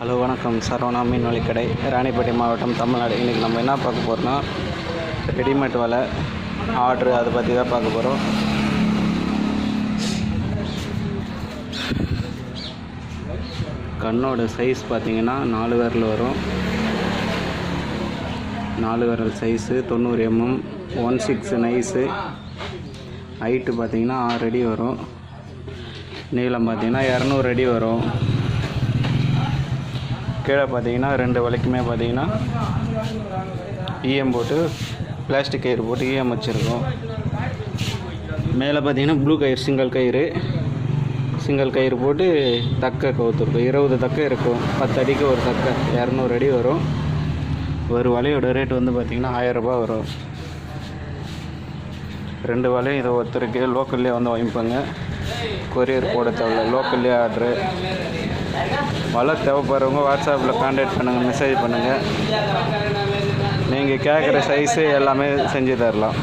Hello வணக்கம். சரவணா மீன் வழிக்கடை, ராணிப்பேட்டை மாவட்டம், தமிழ்நாடு. இன்றைக்கி நம்ம என்ன பார்க்க போகிறோம்னா, ரெடிமேட் வலை ஆர்ட்ரு அதை பற்றி தான் பார்க்க போகிறோம். கண்ணோட சைஸ் பார்த்திங்கன்னா 4 விரல் வரும். 4 விரல் சைஸு 90 mm, 1/6 நைஸு. ஹைட்டு பார்த்திங்கன்னா 6 அடி வரும். நீளம் பார்த்திங்கன்னா 200 அடி வரும். கீழே பார்த்தீங்கன்னா 2 வலைக்குமே பார்த்தீங்கன்னா ஈஎம் போட்டு, பிளாஸ்டிக் கயிறு போட்டு ஈஎம் வச்சுருக்கோம். மேலே பார்த்தீங்கன்னா ப்ளூ கயிறு, சிங்கிள் கயிறு போட்டு தக்கை கவுத்துருக்கும். 20 தக்கை இருக்கும். 10 அடிக்கு ஒரு தக்கை, 200 அடி வரும். ஒரு வலையோட ரேட் வந்து பார்த்திங்கன்னா 1000 ரூபா வரும். 2 வலையும் இதை ஒருத்தருக்கு லோக்கல்லே வந்து வாங்கிப்பாங்க. கொரியர் போட தேவையில்ல, லோக்கல்லே ஆர்ட்ரு. வலை தேவைப்படுறவங்க வாட்ஸ்அப்பில் கான்டாக்ட் பண்ணுங்கள், மெசேஜ் பண்ணுங்கள். நீங்கள் கேட்குற சைஸு எல்லாமே செஞ்சு தரலாம்.